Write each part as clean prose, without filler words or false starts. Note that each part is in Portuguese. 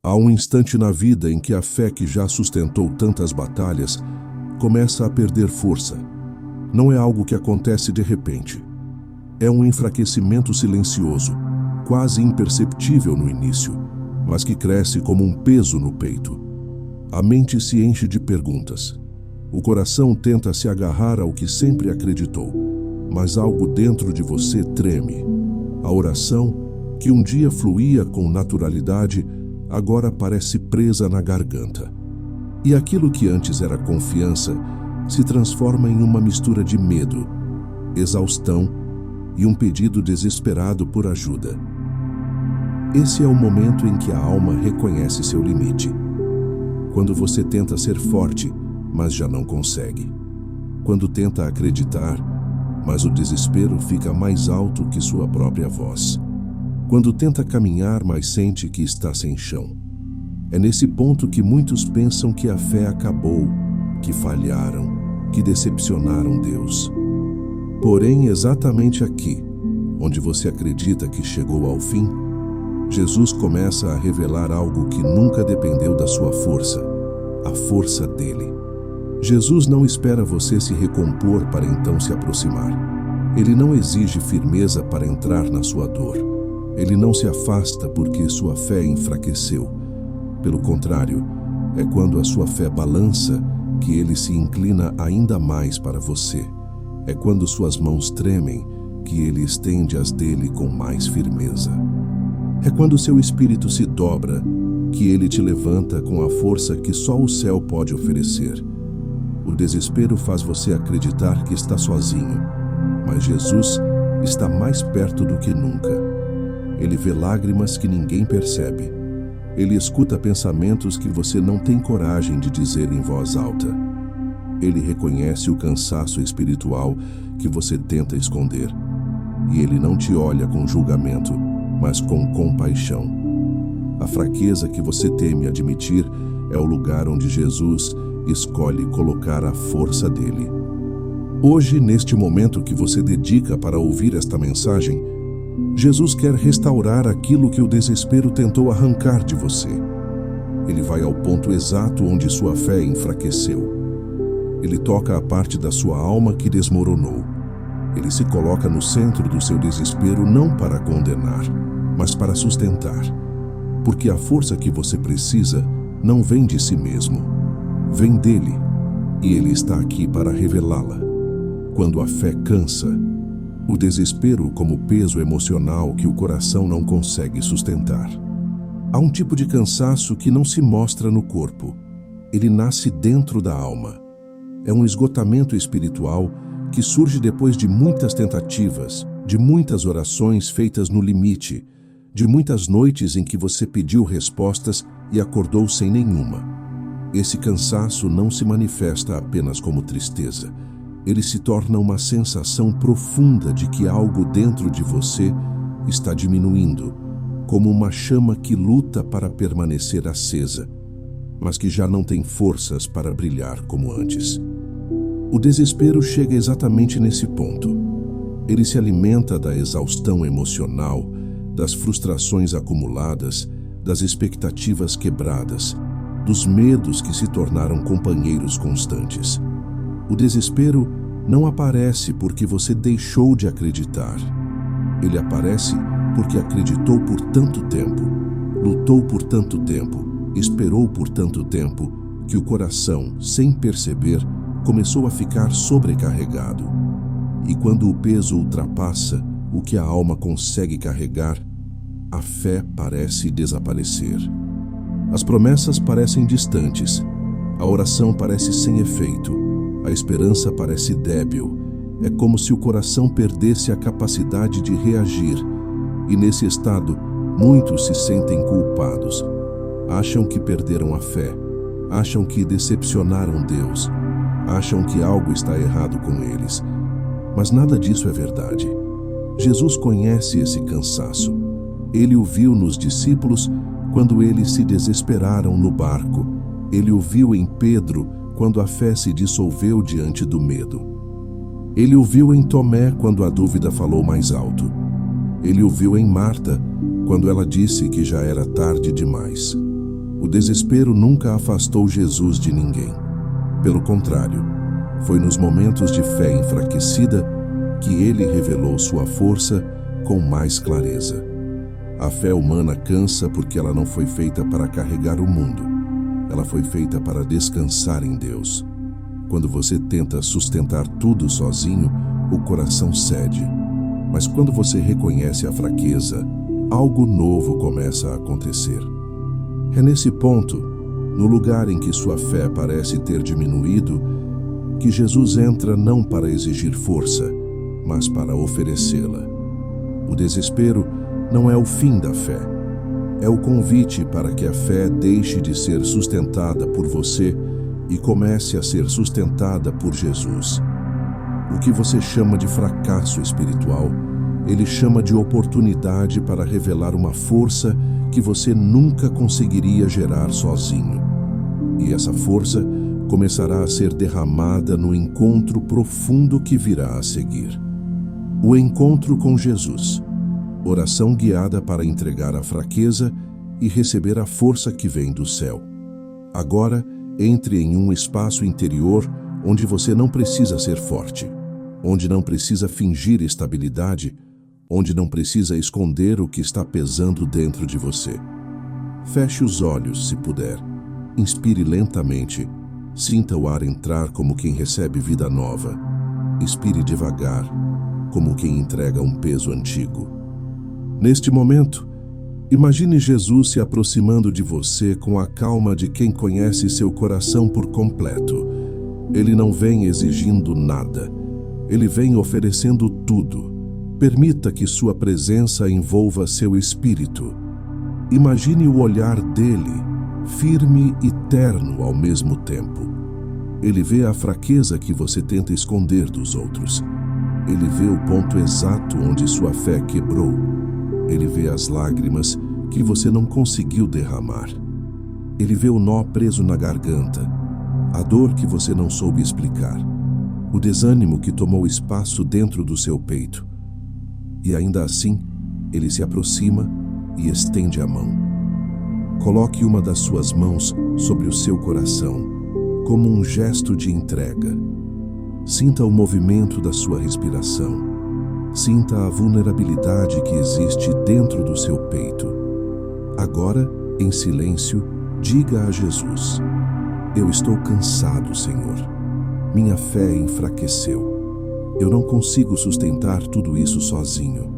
Há um instante na vida em que a fé que já sustentou tantas batalhas começa a perder força. Não é algo que acontece de repente. É um enfraquecimento silencioso, quase imperceptível no início, mas que cresce como um peso no peito. A mente se enche de perguntas. O coração tenta se agarrar ao que sempre acreditou, mas algo dentro de você treme. A oração, que um dia fluía com naturalidade, agora parece presa na garganta. E aquilo que antes era confiança se transforma em uma mistura de medo, exaustão e um pedido desesperado por ajuda. Esse é o momento em que a alma reconhece seu limite. Quando você tenta ser forte, mas já não consegue. Quando tenta acreditar, mas o desespero fica mais alto que sua própria voz. Quando tenta caminhar, mas sente que está sem chão. É nesse ponto que muitos pensam que a fé acabou, que falharam, que decepcionaram Deus. Porém, exatamente aqui, onde você acredita que chegou ao fim, Jesus começa a revelar algo que nunca dependeu da sua força, a força dele. Jesus não espera você se recompor para então se aproximar. Ele não exige firmeza para entrar na sua dor. Ele não se afasta porque sua fé enfraqueceu. Pelo contrário, é quando a sua fé balança que ele se inclina ainda mais para você. É quando suas mãos tremem que ele estende as dele com mais firmeza. É quando seu espírito se dobra que ele te levanta com a força que só o céu pode oferecer. O desespero faz você acreditar que está sozinho, mas Jesus está mais perto do que nunca. Ele vê lágrimas que ninguém percebe. Ele escuta pensamentos que você não tem coragem de dizer em voz alta. Ele reconhece o cansaço espiritual que você tenta esconder. E ele não te olha com julgamento, mas com compaixão. A fraqueza que você teme admitir é o lugar onde Jesus escolhe colocar a força dele. Hoje, neste momento que você dedica para ouvir esta mensagem, Jesus quer restaurar aquilo que o desespero tentou arrancar de você. Ele vai ao ponto exato onde sua fé enfraqueceu. Ele toca a parte da sua alma que desmoronou. Ele se coloca no centro do seu desespero não para condenar, mas para sustentar. Porque a força que você precisa não vem de si mesmo, vem dele, e ele está aqui para revelá-la. Quando a fé cansa, o desespero como peso emocional que o coração não consegue sustentar. Há um tipo de cansaço que não se mostra no corpo. Ele nasce dentro da alma. É um esgotamento espiritual que surge depois de muitas tentativas, de muitas orações feitas no limite, de muitas noites em que você pediu respostas e acordou sem nenhuma. Esse cansaço não se manifesta apenas como tristeza. Ele se torna uma sensação profunda de que algo dentro de você está diminuindo, como uma chama que luta para permanecer acesa, mas que já não tem forças para brilhar como antes. O desespero chega exatamente nesse ponto. Ele se alimenta da exaustão emocional, das frustrações acumuladas, das expectativas quebradas, dos medos que se tornaram companheiros constantes. O desespero não aparece porque você deixou de acreditar. Ele aparece porque acreditou por tanto tempo, lutou por tanto tempo, esperou por tanto tempo, que o coração, sem perceber, começou a ficar sobrecarregado. E quando o peso ultrapassa o que a alma consegue carregar, a fé parece desaparecer. As promessas parecem distantes, a oração parece sem efeito, a esperança parece débil. É como se o coração perdesse a capacidade de reagir, e nesse estado, muitos se sentem culpados. Acham que perderam a fé, acham que decepcionaram Deus, acham que algo está errado com eles. Mas nada disso é verdade. Jesus conhece esse cansaço. Ele o viu nos discípulos quando eles se desesperaram no barco. Ele o viu em Pedro quando a fé se dissolveu diante do medo. Ele o viu em Tomé quando a dúvida falou mais alto. Ele o viu em Marta quando ela disse que já era tarde demais. desespero nunca afastou Jesus de ninguém. Pelo contrário, foi nos momentos de fé enfraquecida que ele revelou sua força com mais clareza. A fé humana cansa porque ela não foi feita para carregar o mundo. Ela foi feita para descansar em Deus. Quando você tenta sustentar tudo sozinho, o coração cede. Mas quando você reconhece a fraqueza, algo novo começa a acontecer. É nesse ponto, no lugar em que sua fé parece ter diminuído, que Jesus entra não para exigir força, mas para oferecê-la. O desespero não é o fim da fé. É o convite para que a fé deixe de ser sustentada por você e comece a ser sustentada por Jesus. O que você chama de fracasso espiritual, ele chama de oportunidade para revelar uma força que você nunca conseguiria gerar sozinho. E essa força começará a ser derramada no encontro profundo que virá a seguir. O encontro com Jesus. Oração guiada para entregar a fraqueza e receber a força que vem do céu. Agora, entre em um espaço interior onde você não precisa ser forte, onde não precisa fingir estabilidade, onde não precisa esconder o que está pesando dentro de você. Feche os olhos, se puder. Inspire lentamente. Sinta o ar entrar como quem recebe vida nova. Expire devagar, como quem entrega um peso antigo. Neste momento, imagine Jesus se aproximando de você com a calma de quem conhece seu coração por completo. Ele não vem exigindo nada. Ele vem oferecendo tudo. Permita que sua presença envolva seu espírito. Imagine o olhar dele, firme e terno ao mesmo tempo. Ele vê a fraqueza que você tenta esconder dos outros. Ele vê o ponto exato onde sua fé quebrou. Ele vê as lágrimas que você não conseguiu derramar. Ele vê o nó preso na garganta, a dor que você não soube explicar, o desânimo que tomou espaço dentro do seu peito. E ainda assim, ele se aproxima e estende a mão. Coloque uma das suas mãos sobre o seu coração, como um gesto de entrega. Sinta o movimento da sua respiração. Sinta a vulnerabilidade que existe dentro do seu peito. Agora, em silêncio, diga a Jesus: eu estou cansado, Senhor. Minha fé enfraqueceu. Eu não consigo sustentar tudo isso sozinho.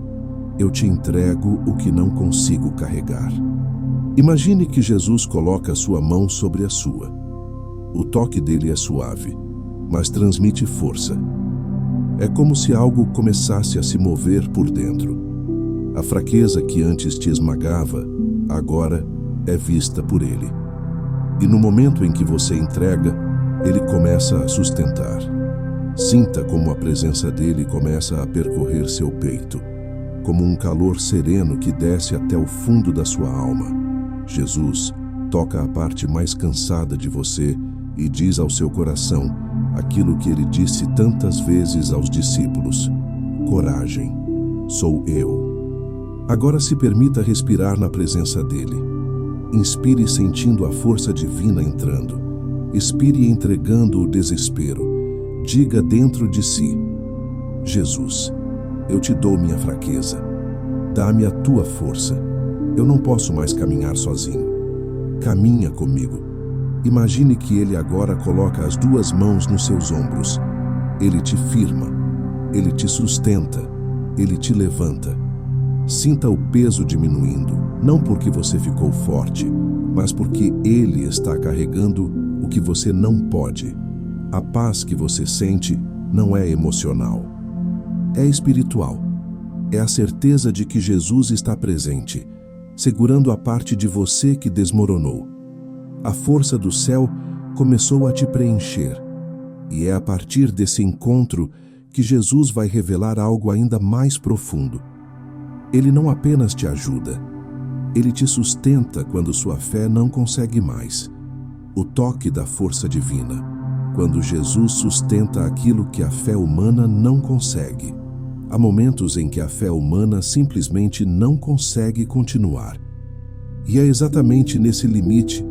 Eu te entrego o que não consigo carregar. Imagine que Jesus coloca sua mão sobre a sua. O toque dele é suave, mas transmite força. É como se algo começasse a se mover por dentro. A fraqueza que antes te esmagava, agora é vista por ele. E no momento em que você entrega, ele começa a sustentar. Sinta como a presença dele começa a percorrer seu peito, como um calor sereno que desce até o fundo da sua alma. Jesus toca a parte mais cansada de você e diz ao seu coração aquilo que ele disse tantas vezes aos discípulos: coragem, sou eu. Agora se permita respirar na presença dele. Inspire sentindo a força divina entrando. Expire entregando o desespero. Diga dentro de si: Jesus, eu te dou minha fraqueza. Dá-me a tua força. Eu não posso mais caminhar sozinho. Caminha comigo. Imagine que ele agora coloca as duas mãos nos seus ombros. Ele te firma. Ele te sustenta. Ele te levanta. Sinta o peso diminuindo, não porque você ficou forte, mas porque ele está carregando o que você não pode. A paz que você sente não é emocional. É espiritual. É a certeza de que Jesus está presente, segurando a parte de você que desmoronou. A força do céu começou a te preencher. E é a partir desse encontro que Jesus vai revelar algo ainda mais profundo. Ele não apenas te ajuda, ele te sustenta quando sua fé não consegue mais. O toque da força divina, quando Jesus sustenta aquilo que a fé humana não consegue. Há momentos em que a fé humana simplesmente não consegue continuar. E é exatamente nesse limite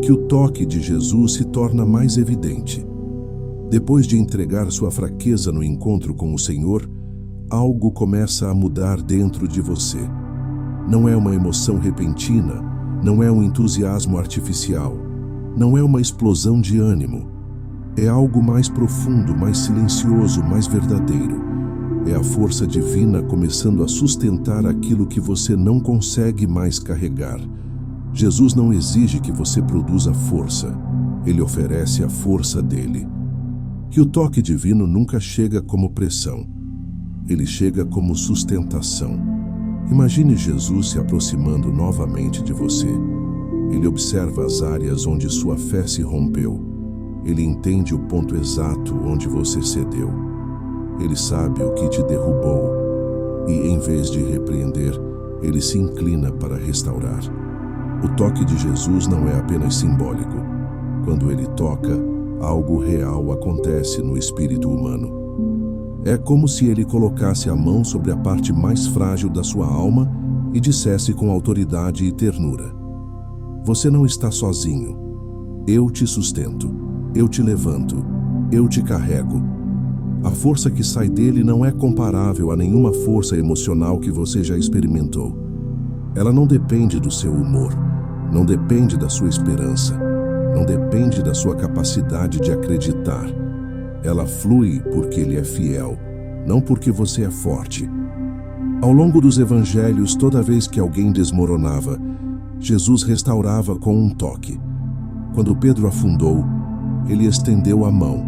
que o toque de Jesus se torna mais evidente. Depois de entregar sua fraqueza no encontro com o Senhor, algo começa a mudar dentro de você. Não é uma emoção repentina, não é um entusiasmo artificial, não é uma explosão de ânimo. É algo mais profundo, mais silencioso, mais verdadeiro. É a força divina começando a sustentar aquilo que você não consegue mais carregar. Jesus não exige que você produza força. Ele oferece a força dele. Que o toque divino nunca chega como pressão. Ele chega como sustentação. Imagine Jesus se aproximando novamente de você. Ele observa as áreas onde sua fé se rompeu. Ele entende o ponto exato onde você cedeu. Ele sabe o que te derrubou. E, em vez de repreender, ele se inclina para restaurar. O toque de Jesus não é apenas simbólico. Quando ele toca, algo real acontece no espírito humano. É como se ele colocasse a mão sobre a parte mais frágil da sua alma e dissesse com autoridade e ternura: você não está sozinho. Eu te sustento. Eu te levanto. Eu te carrego. A força que sai dele não é comparável a nenhuma força emocional que você já experimentou. Ela não depende do seu humor, não depende da sua esperança, não depende da sua capacidade de acreditar. Ela flui porque ele é fiel, não porque você é forte. Ao longo dos evangelhos, toda vez que alguém desmoronava, Jesus restaurava com um toque. Quando Pedro afundou, ele estendeu a mão.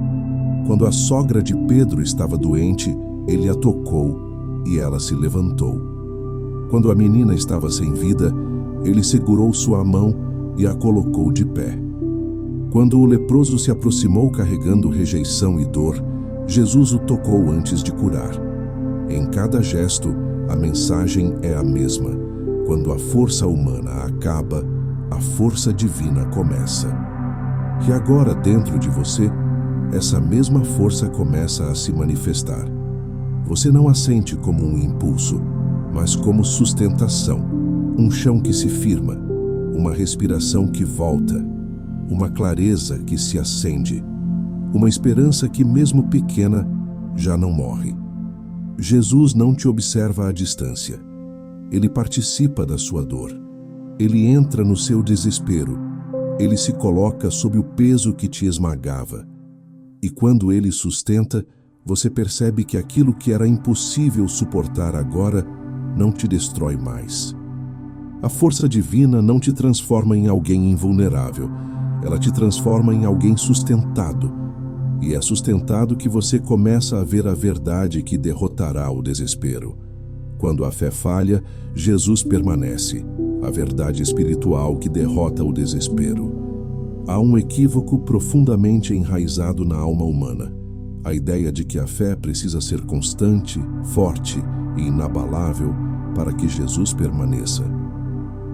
Quando a sogra de Pedro estava doente, ele a tocou e ela se levantou. Quando a menina estava sem vida, ele segurou sua mão e a colocou de pé. Quando o leproso se aproximou carregando rejeição e dor, Jesus o tocou antes de curar. Em cada gesto, a mensagem é a mesma. Quando a força humana acaba, a força divina começa. E agora, dentro de você, essa mesma força começa a se manifestar. Você não a sente como um impulso, mas como sustentação, um chão que se firma, uma respiração que volta, uma clareza que se acende, uma esperança que, mesmo pequena, já não morre. Jesus não te observa à distância. Ele participa da sua dor. Ele entra no seu desespero. Ele se coloca sob o peso que te esmagava. E quando ele sustenta, você percebe que aquilo que era impossível suportar agora não te destrói mais. A força divina não te transforma em alguém invulnerável. Ela te transforma em alguém sustentado. E é sustentado que você começa a ver a verdade que derrotará o desespero. Quando a fé falha, Jesus permanece, a verdade espiritual que derrota o desespero. Há um equívoco profundamente enraizado na alma humana. A ideia de que a fé precisa ser constante, forte e inabalável para que Jesus permaneça.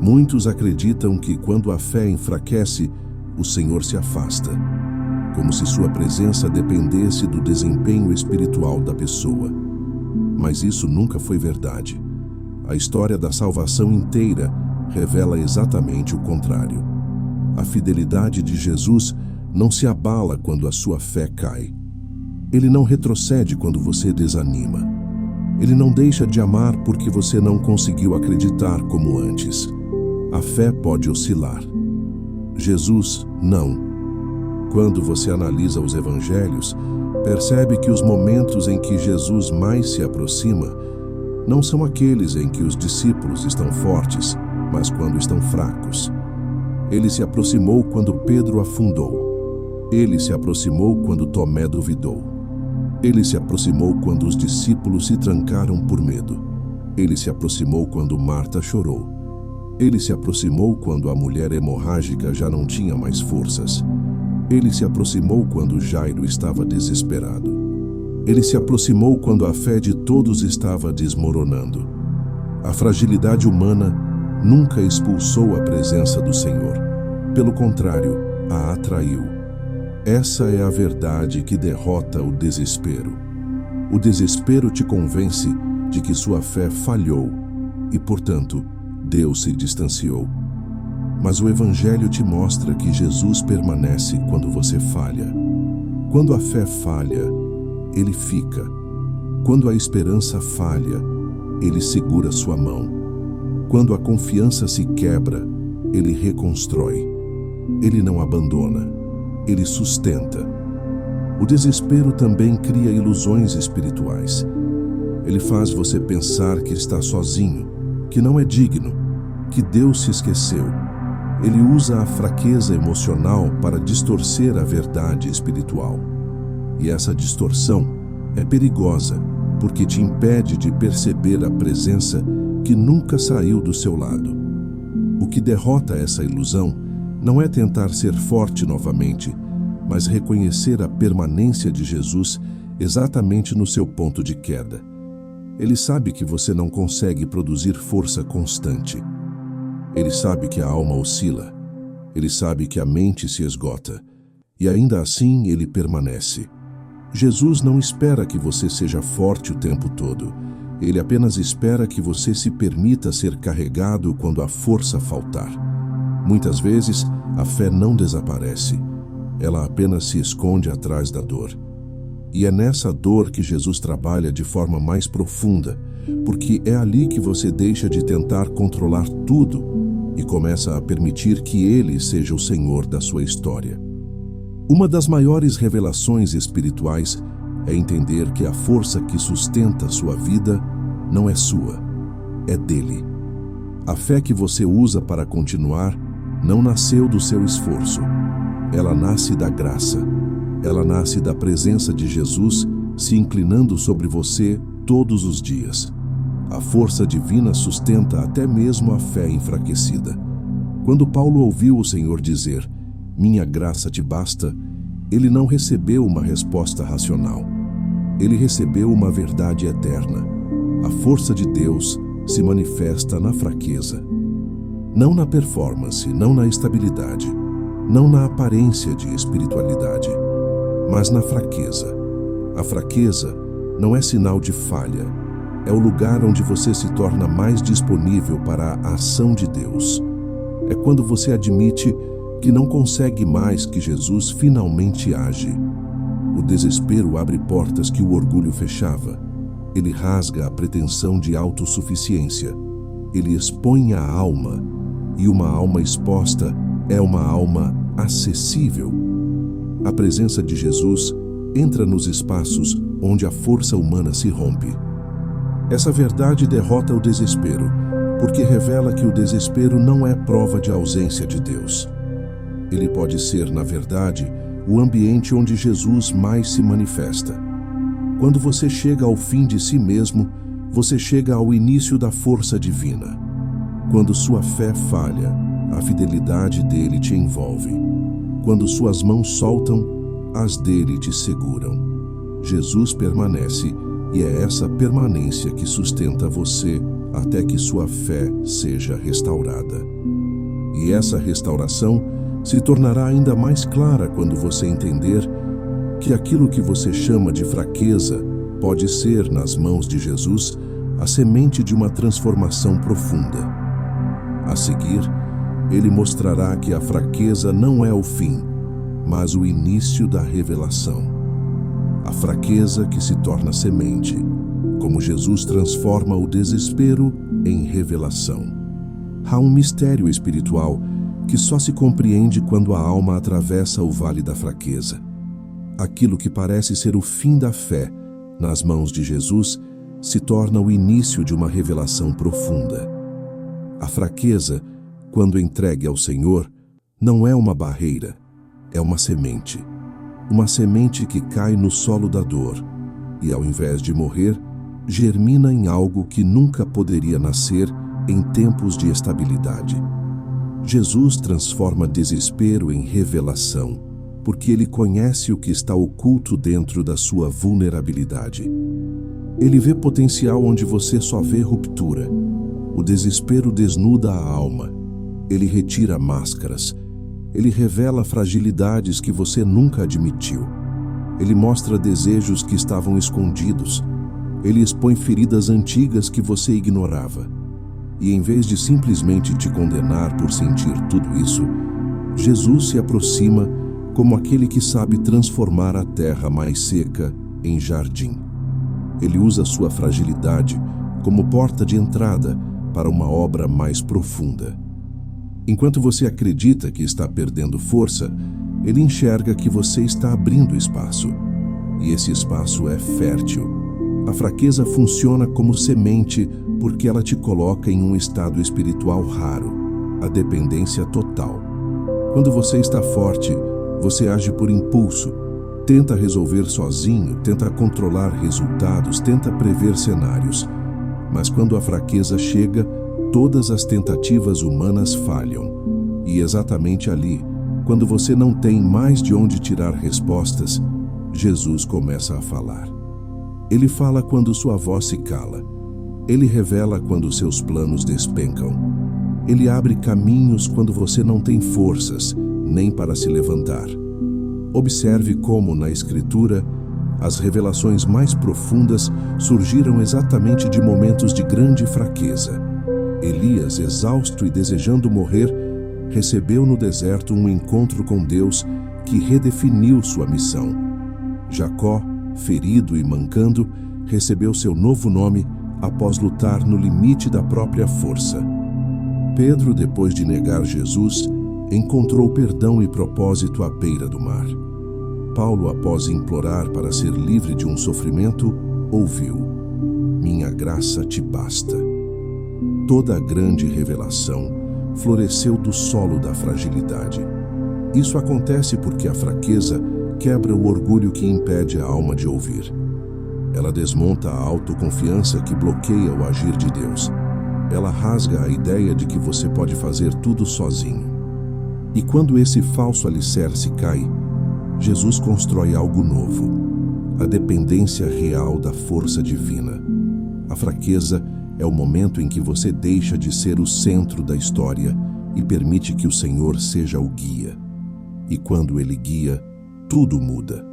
Muitos acreditam que quando a fé enfraquece, o Senhor se afasta, como se sua presença dependesse do desempenho espiritual da pessoa. Mas isso nunca foi verdade. A história da salvação inteira revela exatamente o contrário. A fidelidade de Jesus não se abala quando a sua fé cai. Ele não retrocede quando você desanima. Ele não deixa de amar porque você não conseguiu acreditar como antes. A fé pode oscilar. Jesus, não. Quando você analisa os evangelhos, percebe que os momentos em que Jesus mais se aproxima não são aqueles em que os discípulos estão fortes, mas quando estão fracos. Ele se aproximou quando Pedro afundou. Ele se aproximou quando Tomé duvidou. Ele se aproximou quando os discípulos se trancaram por medo. Ele se aproximou quando Marta chorou. Ele se aproximou quando a mulher hemorrágica já não tinha mais forças. Ele se aproximou quando Jairo estava desesperado. Ele se aproximou quando a fé de todos estava desmoronando. A fragilidade humana nunca expulsou a presença do Senhor. Pelo contrário, a atraiu. Essa é a verdade que derrota o desespero. O desespero te convence de que sua fé falhou e, portanto, Deus se distanciou. Mas o Evangelho te mostra que Jesus permanece quando você falha. Quando a fé falha, Ele fica. Quando a esperança falha, Ele segura sua mão. Quando a confiança se quebra, Ele reconstrói. Ele não abandona, Ele sustenta. O desespero também cria ilusões espirituais. Ele faz você pensar que está sozinho, que não é digno, que Deus se esqueceu. Ele usa a fraqueza emocional para distorcer a verdade espiritual. E essa distorção é perigosa, porque te impede de perceber a presença que nunca saiu do seu lado. O que derrota essa ilusão não é tentar ser forte novamente, mas reconhecer a permanência de Jesus exatamente no seu ponto de queda. Ele sabe que você não consegue produzir força constante. Ele sabe que a alma oscila. Ele sabe que a mente se esgota. E ainda assim ele permanece. Jesus não espera que você seja forte o tempo todo. Ele apenas espera que você se permita ser carregado quando a força faltar. Muitas vezes, a fé não desaparece. Ela apenas se esconde atrás da dor. E é nessa dor que Jesus trabalha de forma mais profunda, porque é ali que você deixa de tentar controlar tudo e começa a permitir que Ele seja o Senhor da sua história. Uma das maiores revelações espirituais é entender que a força que sustenta sua vida não é sua, é dele. A fé que você usa para continuar não nasceu do seu esforço. Ela nasce da graça. Ela nasce da presença de Jesus se inclinando sobre você todos os dias. A força divina sustenta até mesmo a fé enfraquecida. Quando Paulo ouviu o Senhor dizer, "Minha graça te basta", ele não recebeu uma resposta racional. Ele recebeu uma verdade eterna. A força de Deus se manifesta na fraqueza. Não na performance, não na estabilidade, não na aparência de espiritualidade, mas na fraqueza. A fraqueza não é sinal de falha, é o lugar onde você se torna mais disponível para a ação de Deus. É quando você admite que não consegue mais que Jesus finalmente age. O desespero abre portas que o orgulho fechava. Ele rasga a pretensão de autossuficiência. Ele expõe a alma, e uma alma exposta é uma alma acessível. A presença de Jesus entra nos espaços onde a força humana se rompe. Essa verdade derrota o desespero, porque revela que o desespero não é prova de ausência de Deus. Ele pode ser, na verdade, o ambiente onde Jesus mais se manifesta. Quando você chega ao fim de si mesmo, você chega ao início da força divina. Quando sua fé falha, a fidelidade dele te envolve. Quando suas mãos soltam, as dele te seguram. Jesus permanece, e é essa permanência que sustenta você até que sua fé seja restaurada. E essa restauração se tornará ainda mais clara quando você entender que aquilo que você chama de fraqueza pode ser, nas mãos de Jesus, a semente de uma transformação profunda. A seguir, ele mostrará que a fraqueza não é o fim, mas o início da revelação. A fraqueza que se torna semente, como Jesus transforma o desespero em revelação. Há um mistério espiritual que só se compreende quando a alma atravessa o vale da fraqueza. Aquilo que parece ser o fim da fé, nas mãos de Jesus, se torna o início de uma revelação profunda. A fraqueza, quando entregue ao Senhor, não é uma barreira, é uma semente. Uma semente que cai no solo da dor e, ao invés de morrer, germina em algo que nunca poderia nascer em tempos de estabilidade. Jesus transforma desespero em revelação, porque ele conhece o que está oculto dentro da sua vulnerabilidade. Ele vê potencial onde você só vê ruptura. O desespero desnuda a alma. Ele retira máscaras. Ele revela fragilidades que você nunca admitiu. Ele mostra desejos que estavam escondidos. Ele expõe feridas antigas que você ignorava. E em vez de simplesmente te condenar por sentir tudo isso, Jesus se aproxima como aquele que sabe transformar a terra mais seca em jardim. Ele usa sua fragilidade como porta de entrada para uma obra mais profunda. Enquanto você acredita que está perdendo força, ele enxerga que você está abrindo espaço. E esse espaço é fértil. A fraqueza funciona como semente porque ela te coloca em um estado espiritual raro, a dependência total. Quando você está forte, você age por impulso, tenta resolver sozinho, tenta controlar resultados, tenta prever cenários. Mas quando a fraqueza chega, todas as tentativas humanas falham. E exatamente ali, quando você não tem mais de onde tirar respostas, Jesus começa a falar. Ele fala quando sua voz se cala. Ele revela quando seus planos despencam. Ele abre caminhos quando você não tem forças, nem para se levantar. Observe como, na Escritura, as revelações mais profundas surgiram exatamente de momentos de grande fraqueza. Elias, exausto e desejando morrer, recebeu no deserto um encontro com Deus que redefiniu sua missão. Jacó, ferido e mancando, recebeu seu novo nome após lutar no limite da própria força. Pedro, depois de negar Jesus, encontrou perdão e propósito à beira do mar. Paulo, após implorar para ser livre de um sofrimento, ouviu: "Minha graça te basta." Toda a grande revelação floresceu do solo da fragilidade. Isso acontece porque a fraqueza quebra o orgulho que impede a alma de ouvir. Ela desmonta a autoconfiança que bloqueia o agir de Deus. Ela rasga a ideia de que você pode fazer tudo sozinho. E quando esse falso alicerce cai, Jesus constrói algo novo, a dependência real da força divina. A fraqueza é o momento em que você deixa de ser o centro da história e permite que o Senhor seja o guia. E quando Ele guia, tudo muda.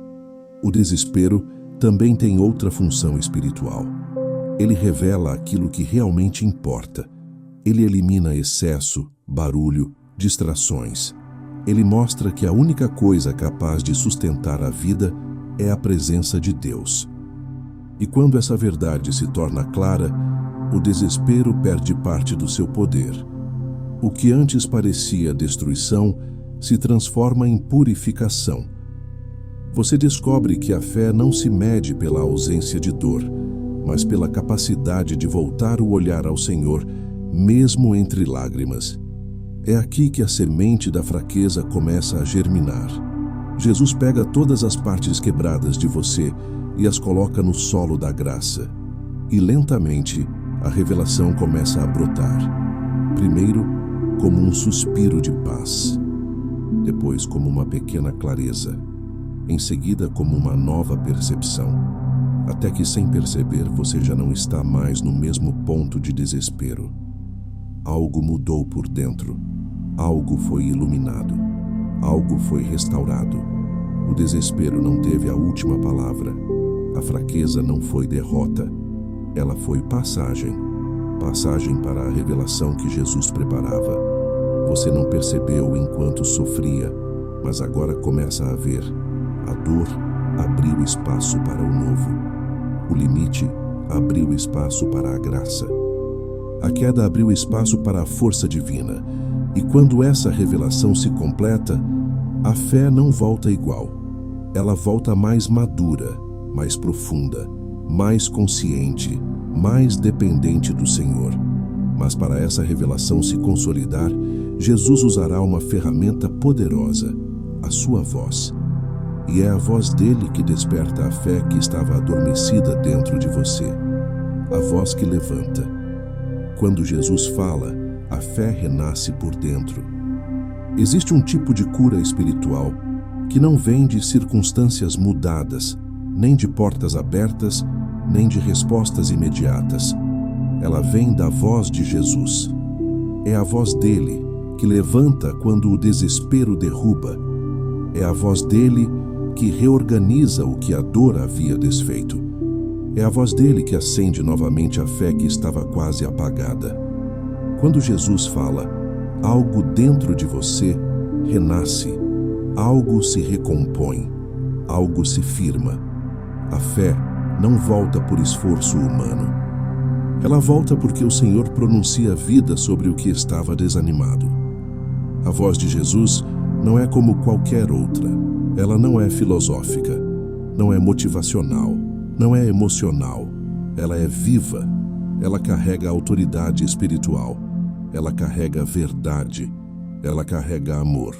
O desespero também tem outra função espiritual. Ele revela aquilo que realmente importa. Ele elimina excesso, barulho, distrações. Ele mostra que a única coisa capaz de sustentar a vida é a presença de Deus. E quando essa verdade se torna clara, o desespero perde parte do seu poder. O que antes parecia destruição se transforma em purificação. Você descobre que a fé não se mede pela ausência de dor, mas pela capacidade de voltar o olhar ao Senhor, mesmo entre lágrimas. É aqui que a semente da fraqueza começa a germinar. Jesus pega todas as partes quebradas de você e as coloca no solo da graça. E lentamente, a revelação começa a brotar. Primeiro, como um suspiro de paz. Depois, como uma pequena clareza. Em seguida, como uma nova percepção. Até que, sem perceber, você já não está mais no mesmo ponto de desespero. Algo mudou por dentro. Algo foi iluminado. Algo foi restaurado. O desespero não teve a última palavra. A fraqueza não foi derrota. Ela foi passagem. Passagem para a revelação que Jesus preparava. Você não percebeu enquanto sofria, mas agora começa a ver. A dor abriu espaço para o novo. O limite abriu espaço para a graça. A queda abriu espaço para a força divina. E quando essa revelação se completa, a fé não volta igual. Ela volta mais madura, mais profunda, mais consciente, mais dependente do Senhor. Mas para essa revelação se consolidar, Jesus usará uma ferramenta poderosa, a sua voz. E é a voz dele que desperta a fé que estava adormecida dentro de você. A voz que levanta. Quando Jesus fala, a fé renasce por dentro. Existe um tipo de cura espiritual que não vem de circunstâncias mudadas, nem de portas abertas, nem de respostas imediatas. Ela vem da voz de Jesus. É a voz dele que levanta quando o desespero derruba. É a voz dele que reorganiza o que a dor havia desfeito. É a voz dele que acende novamente a fé que estava quase apagada. Quando Jesus fala, algo dentro de você renasce, algo se recompõe, algo se firma. A fé não volta por esforço humano. Ela volta porque o Senhor pronuncia vida sobre o que estava desanimado. A voz de Jesus não é como qualquer outra. Ela não é filosófica, não é motivacional, não é emocional. Ela é viva. Ela carrega autoridade espiritual. Ela carrega verdade. Ela carrega amor.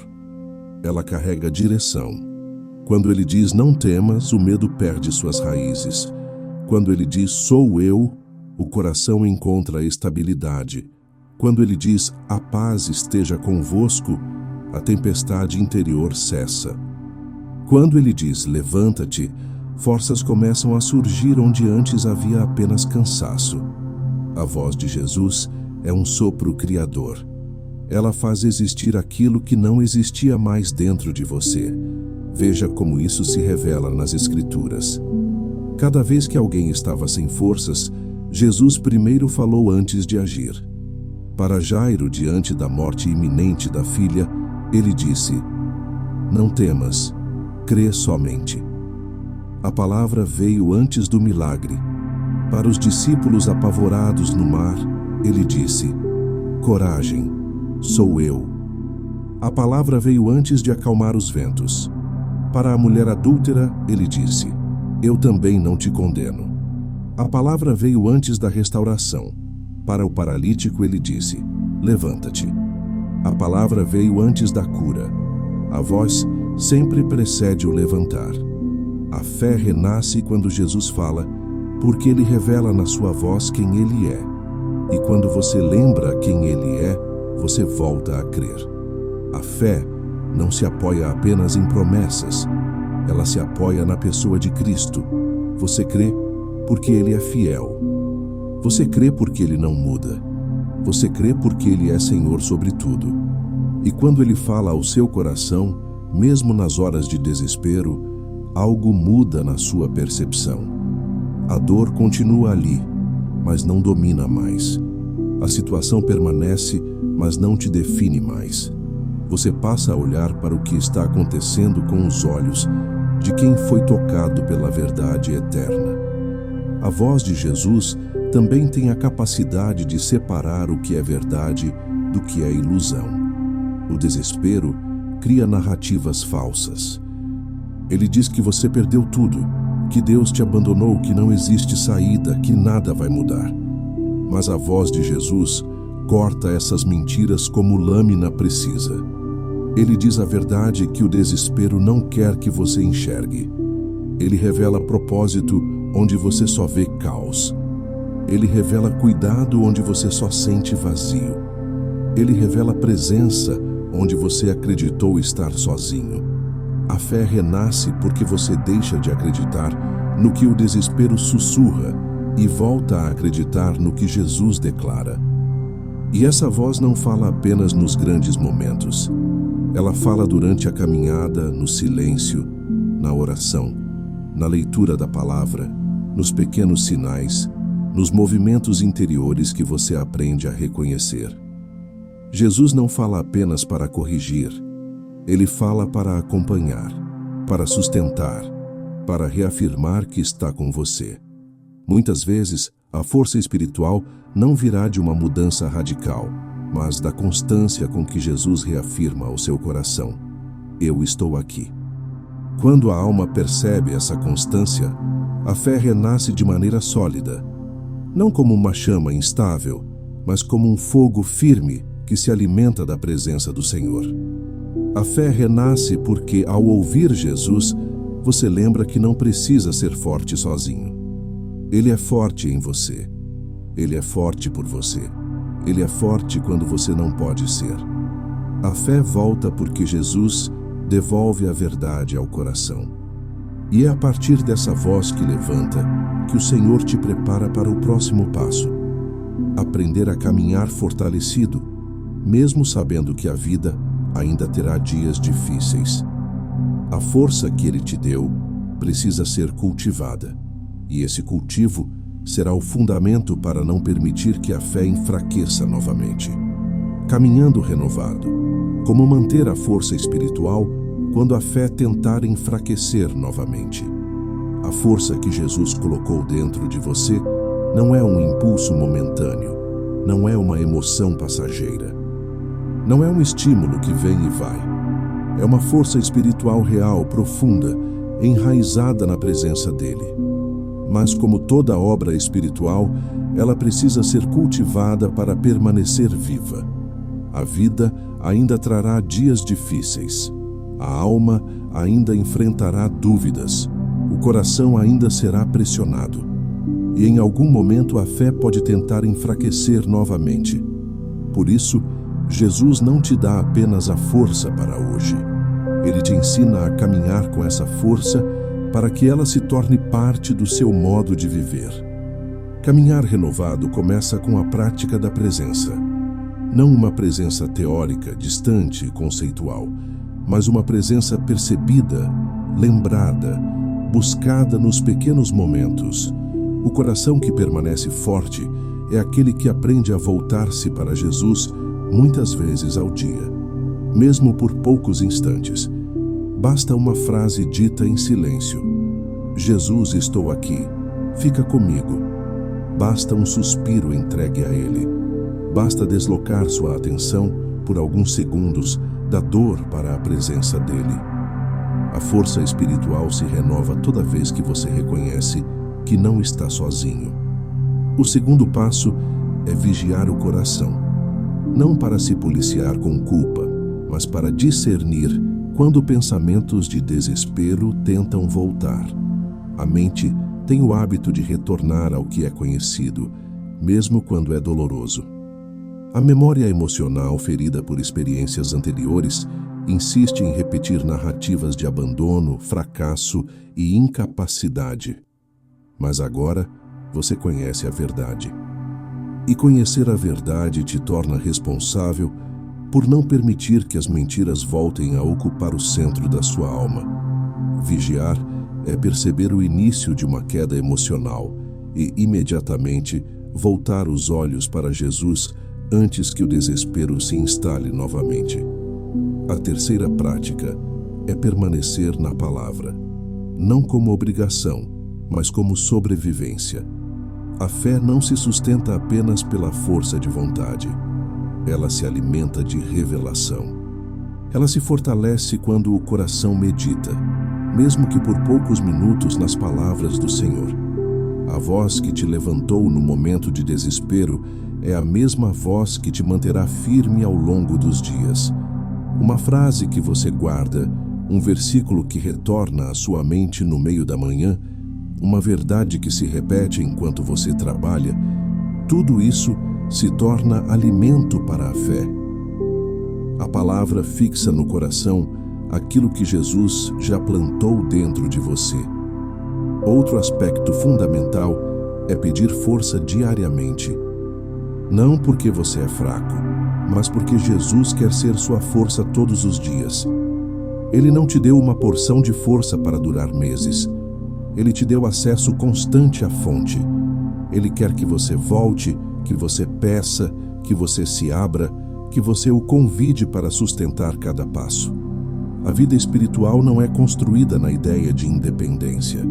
Ela carrega direção. Quando ele diz não temas, o medo perde suas raízes. Quando ele diz sou eu, o coração encontra estabilidade. Quando ele diz a paz esteja convosco, a tempestade interior cessa. Quando ele diz levanta-te, forças começam a surgir onde antes havia apenas cansaço. A voz de Jesus é um sopro criador. Ela faz existir aquilo que não existia mais dentro de você. Veja como isso se revela nas Escrituras. Cada vez que alguém estava sem forças, Jesus primeiro falou antes de agir. Para Jairo, diante da morte iminente da filha, ele disse: não temas, crê somente. A palavra veio antes do milagre. Para os discípulos apavorados no mar, ele disse: coragem, sou eu. A palavra veio antes de acalmar os ventos. Para a mulher adúltera, ele disse: eu também não te condeno. A palavra veio antes da restauração. Para o paralítico, ele disse: levanta-te. A palavra veio antes da cura. A voz sempre precede o levantar. A fé renasce quando Jesus fala, porque ele revela na sua voz quem ele é. E quando você lembra quem ele é, você volta a crer. A fé não se apoia apenas em promessas. Ela se apoia na pessoa de Cristo. Você crê porque ele é fiel. Você crê porque ele não muda. Você crê porque ele é Senhor sobre tudo. E quando ele fala ao seu coração, mesmo nas horas de desespero, algo muda na sua percepção. A dor continua ali, mas não domina mais. A situação permanece, mas não te define mais. Você passa a olhar para o que está acontecendo com os olhos de quem foi tocado pela verdade eterna. A voz de Jesus também tem a capacidade de separar o que é verdade do que é ilusão. O desespero cria narrativas falsas. Ele diz que você perdeu tudo, que Deus te abandonou, que não existe saída, que nada vai mudar. Mas a voz de Jesus corta essas mentiras como lâmina precisa. Ele diz a verdade que o desespero não quer que você enxergue. Ele revela propósito onde você só vê caos. Ele revela cuidado onde você só sente vazio. Ele revela presença onde você acreditou estar sozinho. A fé renasce porque você deixa de acreditar no que o desespero sussurra e volta a acreditar no que Jesus declara. E essa voz não fala apenas nos grandes momentos. Ela fala durante a caminhada, no silêncio, na oração, na leitura da palavra, nos pequenos sinais, nos movimentos interiores que você aprende a reconhecer. Jesus não fala apenas para corrigir. Ele fala para acompanhar, para sustentar, para reafirmar que está com você. Muitas vezes, a força espiritual não virá de uma mudança radical, mas da constância com que Jesus reafirma ao seu coração: eu estou aqui. Quando a alma percebe essa constância, a fé renasce de maneira sólida, não como uma chama instável, mas como um fogo firme que se alimenta da presença do Senhor. A fé renasce porque, ao ouvir Jesus, você lembra que não precisa ser forte sozinho. Ele é forte em você. Ele é forte por você. Ele é forte quando você não pode ser. A fé volta porque Jesus devolve a verdade ao coração. E é a partir dessa voz que levanta que o Senhor te prepara para o próximo passo. Aprender a caminhar fortalecido, mesmo sabendo que a vida ainda terá dias difíceis. A força que Ele te deu precisa ser cultivada. E esse cultivo será o fundamento para não permitir que a fé enfraqueça novamente. Caminhando renovado. Como manter a força espiritual quando a fé tentar enfraquecer novamente. A força que Jesus colocou dentro de você não é um impulso momentâneo, não é uma emoção passageira. Não é um estímulo que vem e vai. É uma força espiritual real, profunda, enraizada na presença dele. Mas como toda obra espiritual, ela precisa ser cultivada para permanecer viva. A vida ainda trará dias difíceis. A alma ainda enfrentará dúvidas. O coração ainda será pressionado. E em algum momento a fé pode tentar enfraquecer novamente. Por isso, Jesus não te dá apenas a força para hoje. Ele te ensina a caminhar com essa força para que ela se torne parte do seu modo de viver. Caminhar renovado começa com a prática da presença. Não uma presença teórica, distante e conceitual, mas uma presença percebida, lembrada, buscada nos pequenos momentos. O coração que permanece forte é aquele que aprende a voltar-se para Jesus muitas vezes ao dia, mesmo por poucos instantes. Basta uma frase dita em silêncio. Jesus, estou aqui. Fica comigo. Basta um suspiro entregue a Ele. Basta deslocar sua atenção por alguns segundos da dor para a presença dele. A força espiritual se renova toda vez que você reconhece que não está sozinho. O segundo passo é vigiar o coração. Não para se policiar com culpa, mas para discernir quando pensamentos de desespero tentam voltar. A mente tem o hábito de retornar ao que é conhecido, mesmo quando é doloroso. A memória emocional ferida por experiências anteriores insiste em repetir narrativas de abandono, fracasso e incapacidade. Mas agora você conhece a verdade. E conhecer a verdade te torna responsável por não permitir que as mentiras voltem a ocupar o centro da sua alma. Vigiar é perceber o início de uma queda emocional e, imediatamente, voltar os olhos para Jesus antes que o desespero se instale novamente. A terceira prática é permanecer na palavra, não como obrigação, mas como sobrevivência. A fé não se sustenta apenas pela força de vontade. Ela se alimenta de revelação. Ela se fortalece quando o coração medita, mesmo que por poucos minutos, nas palavras do Senhor. A voz que te levantou no momento de desespero é a mesma voz que te manterá firme ao longo dos dias. Uma frase que você guarda, um versículo que retorna à sua mente no meio da manhã, uma verdade que se repete enquanto você trabalha, tudo isso se torna alimento para a fé. A palavra fixa no coração aquilo que Jesus já plantou dentro de você. Outro aspecto fundamental é pedir força diariamente. Não porque você é fraco, mas porque Jesus quer ser sua força todos os dias. Ele não te deu uma porção de força para durar meses. Ele te deu acesso constante à fonte. Ele quer que você volte, que você peça, que você se abra, que você o convide para sustentar cada passo. A vida espiritual não é construída na ideia de independência.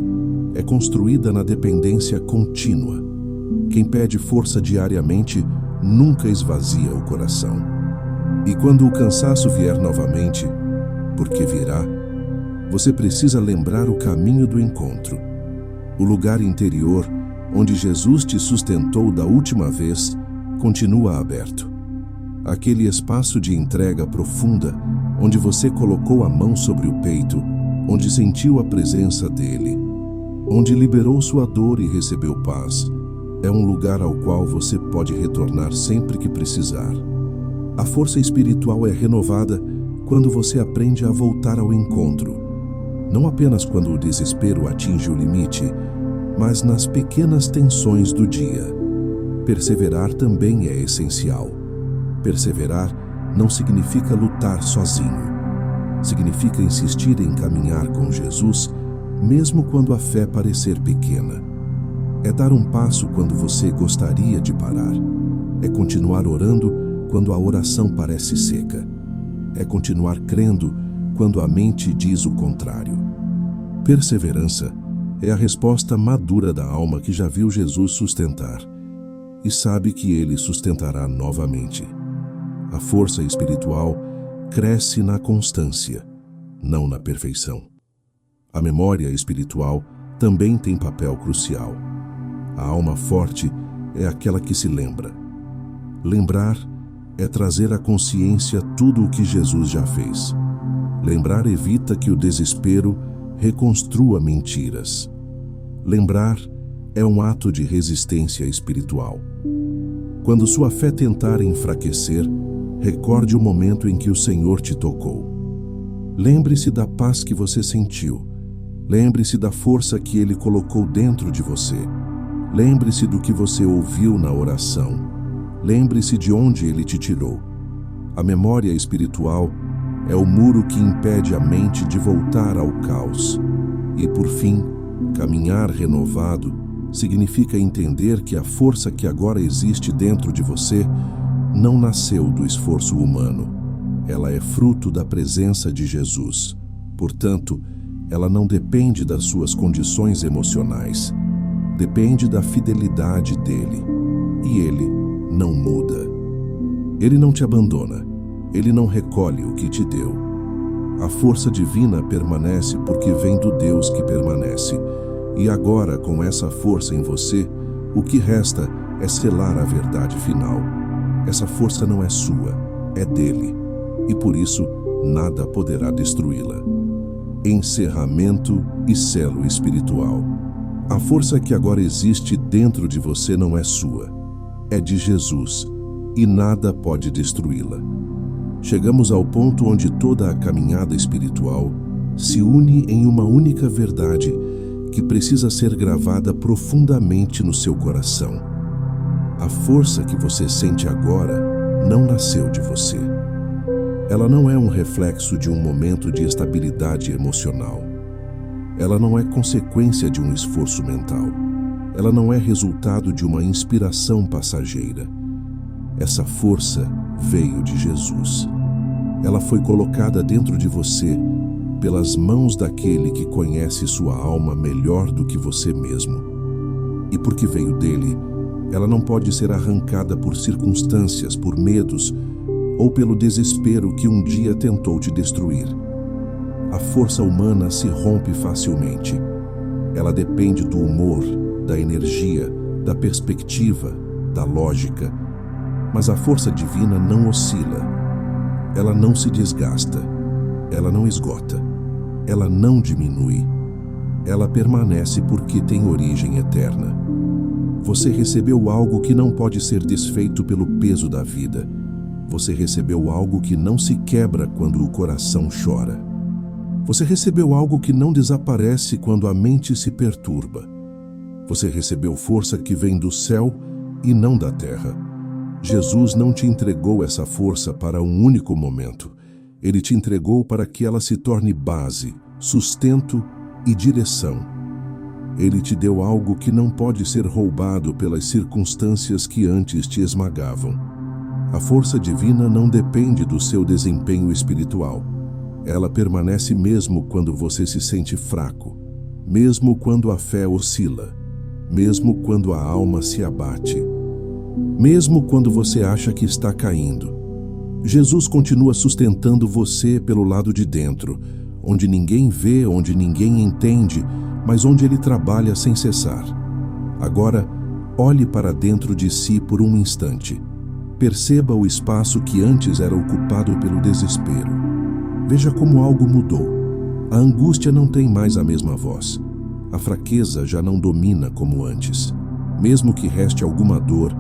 É construída na dependência contínua. Quem pede força diariamente nunca esvazia o coração. E quando o cansaço vier novamente, porque virá, você precisa lembrar o caminho do encontro, o lugar interior onde Jesus te sustentou da última vez continua aberto. Aquele espaço de entrega profunda onde você colocou a mão sobre o peito, onde sentiu a presença dele, onde liberou sua dor e recebeu paz, é um lugar ao qual você pode retornar sempre que precisar. A força espiritual é renovada quando você aprende a voltar ao encontro, não apenas quando o desespero atinge o limite, mas nas pequenas tensões do dia. Perseverar também é essencial. Perseverar não significa lutar sozinho. Significa insistir em caminhar com Jesus, mesmo quando a fé parecer pequena. É dar um passo quando você gostaria de parar. É continuar orando quando a oração parece seca. É continuar crendo quando a mente diz o contrário. Perseverança é a resposta madura da alma que já viu Jesus sustentar e sabe que ele sustentará novamente. A força espiritual cresce na constância, não na perfeição. A memória espiritual também tem papel crucial. A alma forte é aquela que se lembra. Lembrar é trazer à consciência tudo o que Jesus já fez. Lembrar evita que o desespero reconstrua mentiras. Lembrar é um ato de resistência espiritual. Quando sua fé tentar enfraquecer, recorde o momento em que o Senhor te tocou. Lembre-se da paz que você sentiu. Lembre-se da força que Ele colocou dentro de você. Lembre-se do que você ouviu na oração. Lembre-se de onde Ele te tirou. A memória espiritual é o muro que impede a mente de voltar ao caos. E, por fim, caminhar renovado significa entender que a força que agora existe dentro de você não nasceu do esforço humano. Ela é fruto da presença de Jesus. Portanto, ela não depende das suas condições emocionais. Depende da fidelidade dele. E ele não muda. Ele não te abandona. Ele não recolhe o que te deu. A força divina permanece porque vem do Deus que permanece. E agora, com essa força em você, o que resta é selar a verdade final. Essa força não é sua, é dele. E por isso, nada poderá destruí-la. Encerramento e selo espiritual. A força que agora existe dentro de você não é sua, é de Jesus, e nada pode destruí-la. Chegamos ao ponto onde toda a caminhada espiritual se une em uma única verdade que precisa ser gravada profundamente no seu coração. A força que você sente agora não nasceu de você. Ela não é um reflexo de um momento de estabilidade emocional. Ela não é consequência de um esforço mental. Ela não é resultado de uma inspiração passageira. Essa força veio de Jesus. Ela foi colocada dentro de você pelas mãos daquele que conhece sua alma melhor do que você mesmo. E porque veio dele, ela não pode ser arrancada por circunstâncias, por medos ou pelo desespero que um dia tentou te destruir. A força humana se rompe facilmente. Ela depende do humor, da energia, da perspectiva, da lógica. Mas a força divina não oscila. Ela não se desgasta. Ela não esgota. Ela não diminui. Ela permanece porque tem origem eterna. Você recebeu algo que não pode ser desfeito pelo peso da vida. Você recebeu algo que não se quebra quando o coração chora. Você recebeu algo que não desaparece quando a mente se perturba. Você recebeu força que vem do céu e não da terra. Jesus não te entregou essa força para um único momento. Ele te entregou para que ela se torne base, sustento e direção. Ele te deu algo que não pode ser roubado pelas circunstâncias que antes te esmagavam. A força divina não depende do seu desempenho espiritual. Ela permanece mesmo quando você se sente fraco, mesmo quando a fé oscila, mesmo quando a alma se abate, mesmo quando você acha que está caindo. Jesus continua sustentando você pelo lado de dentro, onde ninguém vê, onde ninguém entende, mas onde Ele trabalha sem cessar. Agora, olhe para dentro de si por um instante. Perceba o espaço que antes era ocupado pelo desespero. Veja como algo mudou. A angústia não tem mais a mesma voz. A fraqueza já não domina como antes. Mesmo que reste alguma dor,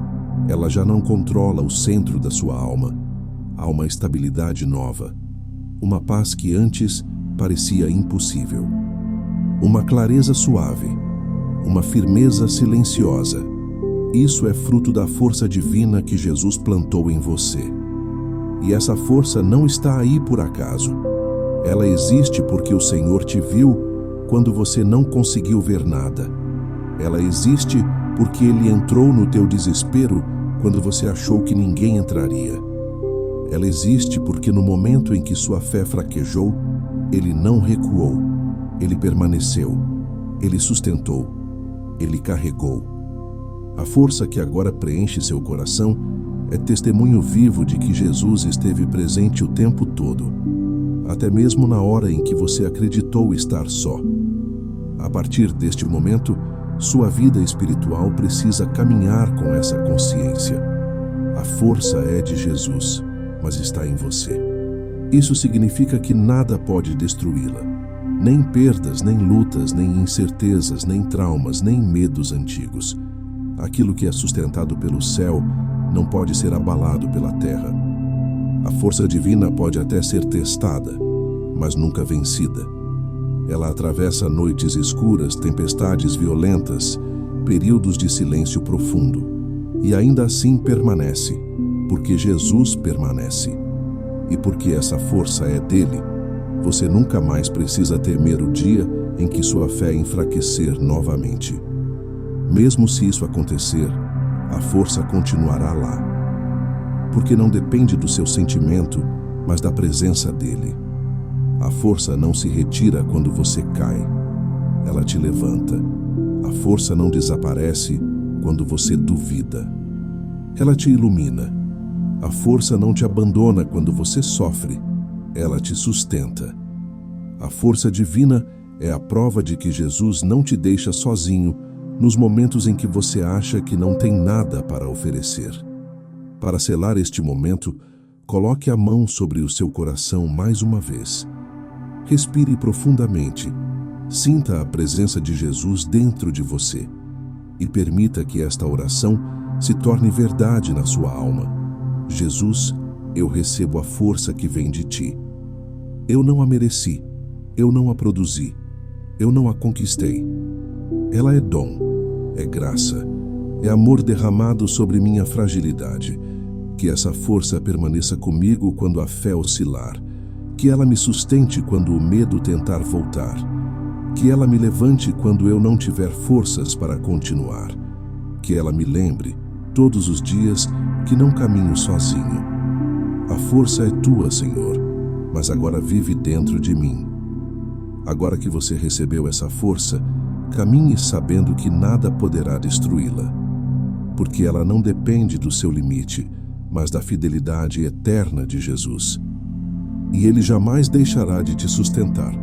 ela já não controla o centro da sua alma. Há uma estabilidade nova. Uma paz que antes parecia impossível. Uma clareza suave. Uma firmeza silenciosa. Isso é fruto da força divina que Jesus plantou em você. E essa força não está aí por acaso. Ela existe porque o Senhor te viu quando você não conseguiu ver nada. Ela existe porque Ele entrou no teu desespero quando você achou que ninguém entraria. Ela existe porque no momento em que sua fé fraquejou, Ele não recuou, Ele permaneceu, Ele sustentou, Ele carregou. A força que agora preenche seu coração é testemunho vivo de que Jesus esteve presente o tempo todo, até mesmo na hora em que você acreditou estar só. A partir deste momento, sua vida espiritual precisa caminhar com essa consciência. A força é de Jesus, mas está em você. Isso significa que nada pode destruí-la. Nem perdas, nem lutas, nem incertezas, nem traumas, nem medos antigos. Aquilo que é sustentado pelo céu não pode ser abalado pela terra. A força divina pode até ser testada, mas nunca vencida. Ela atravessa noites escuras, tempestades violentas, períodos de silêncio profundo, e ainda assim permanece, porque Jesus permanece. E porque essa força é dele, você nunca mais precisa temer o dia em que sua fé enfraquecer novamente. Mesmo se isso acontecer, a força continuará lá, porque não depende do seu sentimento, mas da presença dele. A força não se retira quando você cai, ela te levanta. A força não desaparece quando você duvida, ela te ilumina. A força não te abandona quando você sofre, ela te sustenta. A força divina é a prova de que Jesus não te deixa sozinho nos momentos em que você acha que não tem nada para oferecer. Para selar este momento, coloque a mão sobre o seu coração mais uma vez. Respire profundamente, sinta a presença de Jesus dentro de você e permita que esta oração se torne verdade na sua alma. Jesus, eu recebo a força que vem de ti. Eu não a mereci, eu não a produzi, eu não a conquistei. Ela é dom, é graça, é amor derramado sobre minha fragilidade. Que essa força permaneça comigo quando a fé oscilar, que ela me sustente quando o medo tentar voltar, que ela me levante quando eu não tiver forças para continuar, que ela me lembre, todos os dias, que não caminho sozinho. A força é tua, Senhor, mas agora vive dentro de mim. Agora que você recebeu essa força, caminhe sabendo que nada poderá destruí-la, porque ela não depende do seu limite, mas da fidelidade eterna de Jesus. E Ele jamais deixará de te sustentar.